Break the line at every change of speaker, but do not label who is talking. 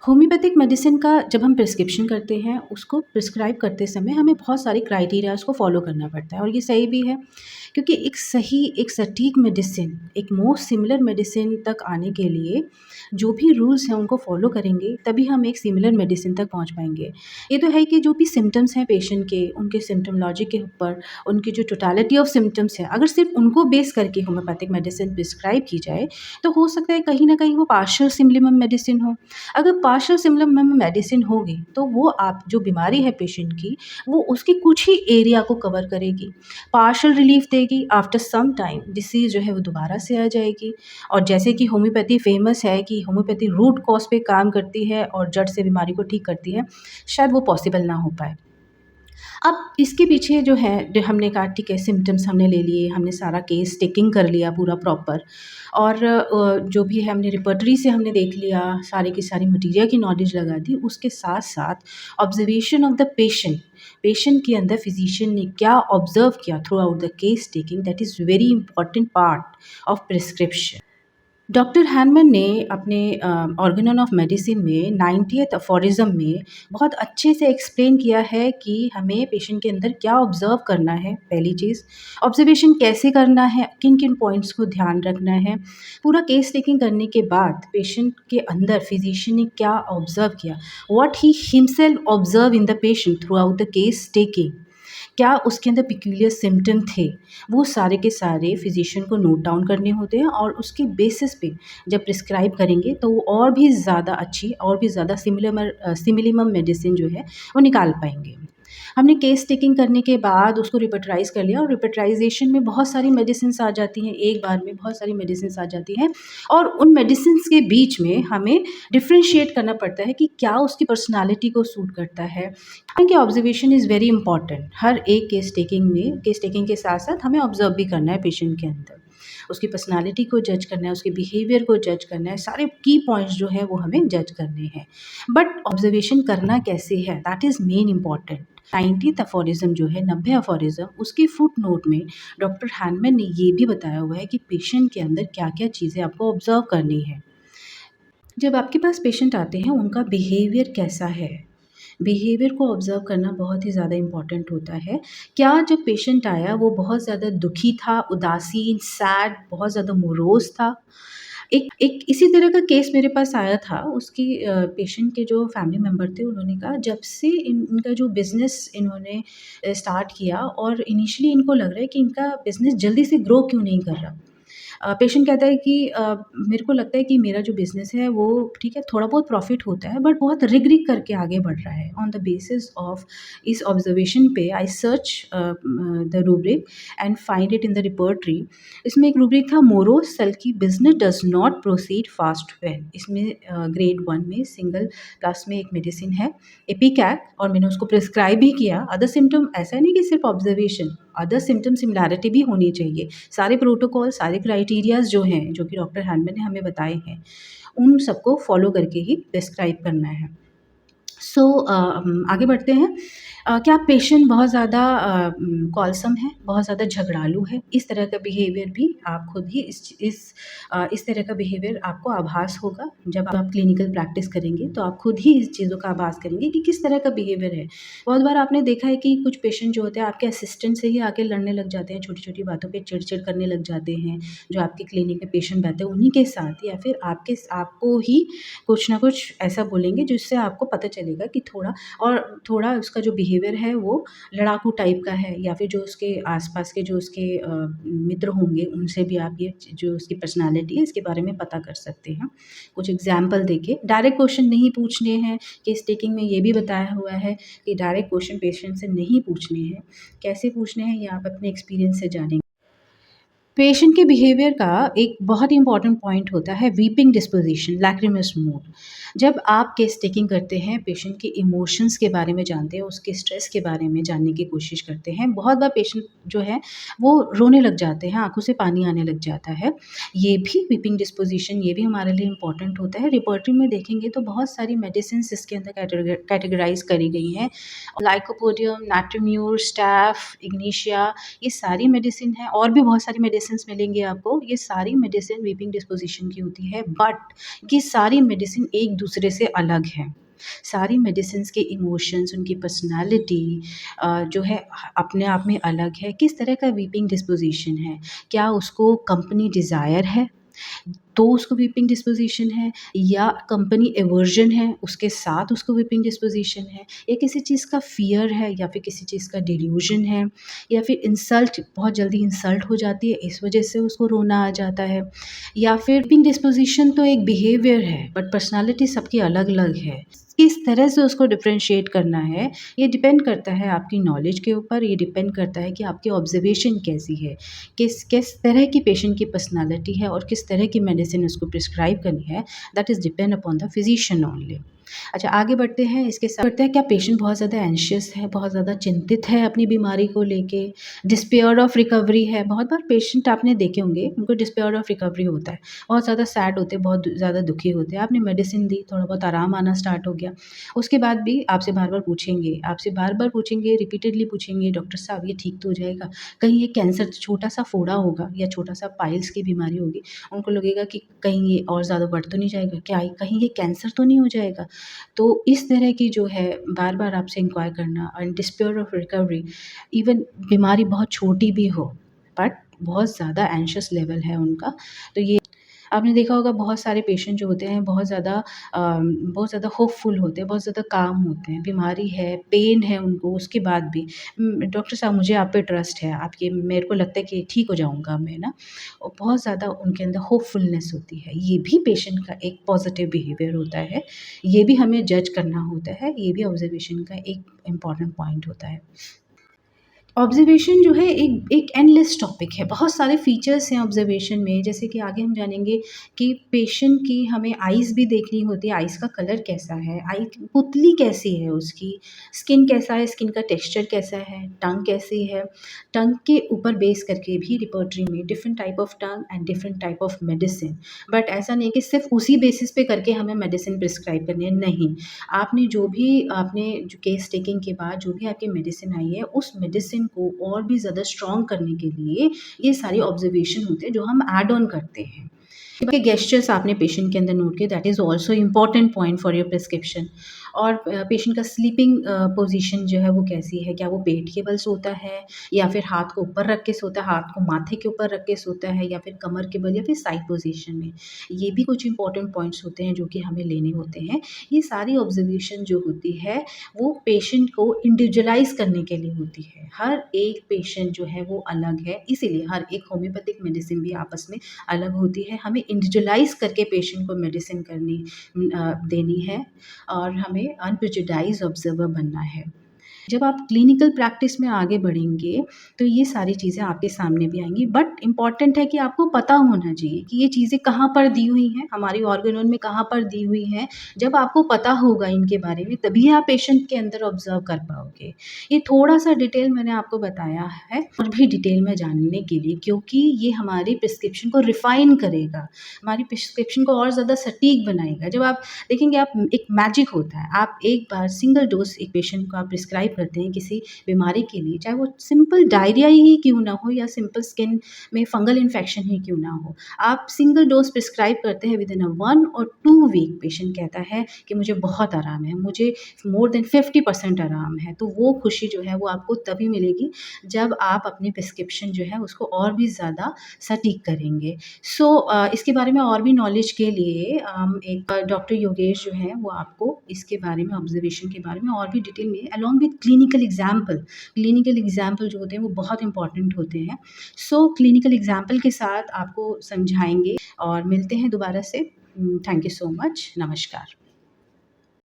Homeopathic medicine का जब हम प्रिस्क्रिप्शन करते हैं, उसको प्रिस्क्राइब करते समय हमें बहुत सारे क्राइटेरियाज़ को फ़ॉलो करना पड़ता है और ये सही भी है क्योंकि एक सटीक मेडिसिन, एक मोस्ट सिमिलर मेडिसिन तक आने के लिए जो भी रूल्स हैं उनको फ़ॉलो करेंगे, तभी हम एक सिमिलर मेडिसिन तक पहुँच पाएँगे। ये तो है कि जो भी सिम्पटम्स हैं पेशेंट के, उनके सिम्प्टोमोलॉजी के ऊपर, उनकी जो टोटलिटी ऑफ सिम्पटम्स है, अगर सिर्फ़ उनको बेस करके होम्योपैथिक मेडिसिन प्रिस्क्राइब की जाए, तो हो सकता है कहीं न कहीं वो पार्शियल सिमिलर मेडिसिन हो। अगर पार्शियल सिमिलर मेडिसिन होगी तो वो आप जो बीमारी है पेशेंट की वो उसके कुछ ही एरिया को कवर करेगी, पार्शियल रिलीफ देगी। आफ्टर सम टाइम डिसीज़ जो है वो दोबारा से आ जाएगी और जैसे कि होम्योपैथी फेमस है कि होम्योपैथी रूट कॉज पे काम करती है और जड़ से बीमारी को ठीक करती है, शायद वो पॉसिबल ना हो पाए। अब इसके पीछे जो है हमने कहा ठीक है सिम्पटम्स हमने ले लिए, हमने सारा केस टेकिंग कर लिया पूरा प्रॉपर और जो भी है हमने रिपर्टरी से हमने देख लिया, सारी की सारी मटीरियल की नॉलेज लगा दी। उसके साथ-साथ observation of the patient, patient के अंदर फिज़िशियन ने क्या ऑब्ज़र्व किया through out the case taking that is very important part of prescription. Doctor Hahnemann ने अपने ऑर्गेनन ऑफ मेडिसिन में 90th अफोरिज़म में बहुत अच्छे से एक्सप्लेन किया है कि हमें पेशेंट के अंदर क्या ऑब्ज़र्व करना है, पहली चीज़। ऑब्ज़र्वेशन कैसे करना है, किन-किन पॉइंट्स को ध्यान रखना है। पूरा केस टेकिंग करने के बाद पेशेंट के अंदर फिज़िशियन ने क्या ऑब्ज़र्व किया, what he himself observe in the patient through out the case taking. क्या उसके अंदर पिक्यूलियर सिम्पटम थे, वो सारे के सारे फ़िज़िशियन को नोट डाउन करने होते हैं और उसके बेसिस पे जब प्रिस्क्राइब करेंगे तो वो और भी ज़्यादा अच्छी और भी ज़्यादा सिमिलिमम मेडिसिन जो है वो निकाल पाएँगे। हमने केस टेकिंग करने के बाद उसको रिपर्टराइज़ कर लिया और रिपर्टराइज़ेशन में बहुत सारी मेडिसिन्स आ जाती हैं, एक बार में बहुत सारी मेडिसिन्स आ जाती हैं और उन मेडिसिन्स के बीच में हमें डिफ़रेंशिएट करना पड़ता है कि क्या उसकी पर्सनैलिटी को सूट करता है। कि ऑब्जर्वेशन इज़ वेरी इंपॉर्टेंट। हर एक केस टेकिंग के साथ-साथ हमें ऑब्ज़र्व भी करना है पेशेंट के अंदर। उसकी पर्सनैलिटी को जज करना है, उसके बिहेवियर को जज करना है, सारे की पॉइंट्स जो है वो हमें जज करने हैं। बट ऑब्ज़र्वेशन करना कैसे है that is main important. 90th अफोरिज़म जो है 90 अफोरिज़म उसके फुटनोट में डॉक्टर हैनमन ने ये भी बताया हुआ है कि पेशेंट के अंदर क्या-क्या चीज़ें आपको ऑब्ज़र्व करनी है। जब आपके पास पेशेंट आते हैं उनका बिहेवियर कैसा है? बिहेवियर को ऑब्ज़र्व करना बहुत ही ज़्यादा इम्पॉर्टेंट होता है। क्या जब पेशेंट आया वो बहुत ज़्यादा दुखी था, उदासीन, सैड, बहुत ज़्यादा मोरोज़ था? एक एक इसी तरह का केस मेरे पास आया था उसकी पेशेंट के जो फैमिली मेंबर थे उन्होंने कहा जब से इनका जो बिज़नेस इन्होंने स्टार्ट किया और इनिशियली इनको लग रहा है कि इनका बिज़नेस जल्दी से ग्रो क्यों नहीं कर रहा। पेशेंट कहता है कि मेरे को लगता है कि मेरा जो बिज़नेस है वो ठीक है थोड़ा बहुत प्रॉफ़िट होता है बट बहुत रिग-रिग करके आगे बढ़ रहा है। ऑन द बेसिस ऑफ इस ऑब्ज़र्वेशन पे I search the rubric and find it in the repertory. इसमें एक रूब्रिक था मोरो सेल की business does not proceed fast well. इसमें ग्रेड 1 में सिंगल क्लास में एक मेडिसिन है एपिकैक और मैंने उसको प्रिस्क्राइब भी किया। अदर सिम्पटम ऐसा नहीं कि सिर्फ़ ऑब्ज़र्वेशन, अदर सिम्पटम सिमिलैरिटी भी होनी चाहिए। सारे प्रोटोकॉल, सारे क्राइटेरियाज़ जो हैं, जो कि डॉक्टर हैनमन ने हमें बताए हैं, उन सबको फ़ॉलो करके ही प्रिस्क्राइब करना है। सो आगे बढ़ते हैं। क्या पेशेंट बहुत ज़्यादा कॉलसम है, बहुत ज़्यादा झगड़ालू है? इस तरह का बिहेवियर भी आप खुद ही इस तरह का बिहेवियर आपको आभास होगा। जब आप क्लिनिकल प्रैक्टिस करेंगे, तो आप खुद ही इस चीज़ों का आभास करेंगे कि किस तरह का बिहेवियर है। बहुत बार आपने देखा है कि कुछ पेशेंट जो होते हैं, आपके असिस्टेंट से ही आके लड़ने लग जाते हैं, छोटी-छोटी बातों पे चिड़-चिड़ करने लग जाते हैं। जो आपके क्लिनिक में पेशेंट बैठे हैं, उन्हीं के साथ या फिर आपको ही कुछ ना कुछ ऐसा बोलेंगे जिससे आपको पता चलेगा कि थोड़ा उसका जो बिहेवियर है वो लड़ाकू टाइप का है या फिर जो उसके आस-पास के जो उसके मित्र होंगे उनसे भी आप ये जो उसकी पर्सनैलिटी है इसके बारे में पता कर सकते हैं। कुछ एग्ज़ाम्पल देके डायरेक्ट क्वेश्चन नहीं पूछने हैं, केस टेकिंग में ये भी बताया हुआ है कि डायरेक्ट क्वेश्चन पेशेंट से नहीं पूछने हैं। कैसे पूछने हैं ये आप अपने एक्सपीरियंस से जानेंगे। पेशेंट के बिहेवियर का एक बहुत ही इम्पॉर्टेंट पॉइंट होता है वीपिंग डिस्पोज़िशन, लैक्रिमस मूड। जब आप केस टेकिंग करते हैं, पेशेंट के इमोशंस के बारे में जानते हैं, उसके स्ट्रेस के बारे में जानने की कोशिश करते हैं। बहुत बार पेशेंट जो है वो रोने लग जाते हैं, आँखों से पानी आने लग जाता है। ये भी वीपिंग डिस्पोज़िशन ये भी हमारे लिए इम्पॉर्टेंट होता है। रिपर्टरी में देखेंगे तो बहुत सारी मेडिसिन्स इसके अंदर कैटेगराइज़ करी गई हैं। लाइकोपोडियम, नाट्रिम्यूर, स्टैफ, इग्निशिया ये सारी मेडिसिन हैं और भी बहुत सारी मेडिसिन मेडिसिन्स मिलेंगी आपको, ये सारी मेडिसिन वीपिंग डिस्पोज़िशन की होती है, बट ये सारी मेडिसिन एक दूसरे से अलग हैं। सारी मेडिसिन्स के इमोशंस, उनकी पर्सनैलिटी जो है अपने आप में अलग है। किस तरह का वीपिंग डिस्पोज़िशन है? क्या उसको कंपनी डिज़ायर है? तो उसको वीपिंग डिस्पोज़िशन है, या कंपनी एवर्जन है, उसके साथ उसको वीपिंग डिस्पोज़िशन है, या किसी चीज़ का फ़ियर है, या फिर किसी चीज़ का डिल्यूज़न है, या फिर इंसल्ट, बहुत जल्दी इंसल्ट हो जाती है, इस वज़ह से उसको रोना आ जाता है, या फिर वीपिंग डिस्पोज़िशन तो एक बिहेवियर है, बट पर्सनैलिटी सबकी अलग-अलग है। किस तरह से उसको डिफ़रेंशिएट करना है, ये डिपेंड करता है आपकी नॉलेज के ऊपर, ये डिपेंड करता है कि आपकी ऑब्ज़र्वेशन कैसी है। किस किस तरह की पेशेंट की पर्सनैलिटी है और किस तरह की मेडिसिन उसको प्रिस्क्राइब करनी है, that is depend upon the physician only. अच्छा, आगे बढ़ते हैं, इसके साथ बढ़ते हैं, क्या पेशेंट बहुत ज़्यादा एंशियस है, बहुत ज़्यादा चिंतित है अपनी बीमारी को लेके, डिस्पेयर ऑफ रिकवरी है। बहुत बार पेशेंट आपने देखे होंगे, उनको डिस्पेयर ऑफ रिकवरी होता है, बहुत ज़्यादा सैड होते हैं, बहुत ज़्यादा दुखी होते हैं। आपने मेडिसिन दी, थोड़ा बहुत आराम आना स्टार्ट हो गया, उसके बाद भी आपसे बार बार पूछेंगे, रिपीटेडली पूछेंगे, डॉक्टर साहब ये ठीक तो हो जाएगा? कहीं ये कैंसर छोटा सा फोड़ा होगा या छोटा सा पाइल्स की बीमारी होगी, उनको लगेगा कि कहीं ये और ज़्यादा बढ़ तो नहीं जाएगा, क्या कहीं ये कैंसर तो नहीं हो जाएगा? तो इस तरह की जो है बार-बार आपसे इंक्वायर करना and despair of recovery, even बीमारी बहुत छोटी भी हो, बट बहुत ज़्यादा एंशियस लेवल है उनका, तो ये आपने देखा होगा, बहुत सारे पेशेंट जो होते हैं बहुत ज़्यादा होपफुल होते हैं, बहुत ज़्यादा काम होते हैं, बीमारी है, पेन है उनको, उसके बाद भी डॉक्टर साहब मुझे आप पे ट्रस्ट है, आप ये मेरे को लगता है कि ठीक हो जाऊँगा मैं ना, और बहुत ज़्यादा उनके अंदर होपफुलनेस होती है। ये भी पेशेंट का एक पॉज़िटिव बिहेवियर होता है, ये भी हमें जज करना होता है, ये भी ऑब्ज़र्वेशन का एक इम्पॉर्टेंट पॉइंट होता है। ऑब्ज़र्वेशन जो है एक एक एंडलेस टॉपिक है, बहुत सारे फ़ीचर्स हैं ऑब्ज़र्वेशन में, जैसे कि आगे हम जानेंगे कि पेशेंट की हमें आइज़ भी देखनी होती है, आइज़ का कलर कैसा है, आई पुतली कैसी है उसकी, स्किन कैसा है, स्किन का टेक्सचर कैसा है, टंग कैसी है, टंग के ऊपर बेस करके भी रिपर्टरी में different type of tongue and different type of medicine, but ऐसा नहीं कि सिर्फ उसी बेसिस पे करके हमें मेडिसिन प्रिस्क्राइब करनी है, नहीं। आपने जो केस टेकिंग के बाद जो भी आपकी मेडिसिन आई है, उस मेडिसिन को और भी ज़्यादा स्ट्रॉन्ग करने के लिए ये सारी ऑब्जर्वेशन होते हैं जो हम ऐड ऑन करते हैं। के गेस्चर्स आपने पेशेंट के अंदर नोट किए, that is also important point for your prescription. और पेशेंट का स्लीपिंग पोजीशन जो है वो कैसी है, क्या वो पेट के बल सोता है, या फिर हाथ को ऊपर रख के सोता है, हाथ को माथे के ऊपर रख के सोता है, या फिर कमर के बल, या फिर साइड पोजीशन में। ये भी कुछ इंपॉर्टेंट पॉइंट्स होते हैं जो कि हमें लेने होते हैं। ये सारी ऑब्जर्वेशन जो होती है वो पेशेंट को इंडिविजुअलाइज़ करने के लिए होती है। हर एक पेशेंट जो है वो अलग है, इसीलिए हर एक होम्योपैथिक मेडिसिन भी आपस में अलग होती है। हमें इंडिविजुअलाइज़ करके पेशेंट को मेडिसिन देनी है, और हमें अनप्रेजुडाइज्ड ऑब्जर्वर बनना है। जब आप क्लिनिकल प्रैक्टिस में आगे बढ़ेंगे, तो ये सारी चीज़ें आपके सामने भी आएँगी, बट इम्पॉर्टेंट है कि आपको पता होना चाहिए कि ये चीज़ें कहाँ पर दी हुई हैं, हमारी ऑर्गेनोन में कहाँ पर दी हुई हैं। जब आपको पता होगा इनके बारे में, तभी आप पेशेंट के अंदर ऑब्ज़र्व कर पाओगे। ये थोड़ा-सा डिटेल मैंने आपको बताया है, और भी डिटेल में जानने के लिए, क्योंकि ये हमारी प्रिस्क्रिप्शन को रिफ़ाइन करेगा, हमारी प्रिस्क्रिप्शन को और ज़्यादा सटीक बनाएगा। जब आप देखेंगे, आप एक मैजिक होता है, आप एक बार सिंगल डोज़ एक पेशेंट को आप प्रिस्क्राइब करते हैं किसी बीमारी के लिए, चाहे वो सिंपल डायरिया ही क्यों ना हो, या सिंपल स्किन में फंगल इन्फेक्शन ही क्यों ना हो, आप सिंगल डोज प्रिस्क्राइब करते हैं, विदिन 1 और 2 वीक पेशेंट कहता है कि मुझे बहुत आराम है, मुझे मोर देन 50% आराम है। तो वो खुशी जो है वो आपको तभी मिलेगी जब आप अपनी प्रिस्क्रिप्शन जो है उसको और भी ज़्यादा सटीक करेंगे। सो इसके बारे में और भी नॉलेज के लिए एक डॉक्टर योगेश जो है वो आपको इसके बारे में, ऑब्जर्वेशन के बारे में और भी डिटेल में, अलॉन्ग विथ क्लिनिकल एग्जाम्पल जो होते हैं वो बहुत इंपॉर्टेंट होते हैं। सो क्लिनिकल एग्जाम्पल के साथ आपको समझाएंगे, और मिलते हैं दोबारा से। Thank you so much. नमस्कार।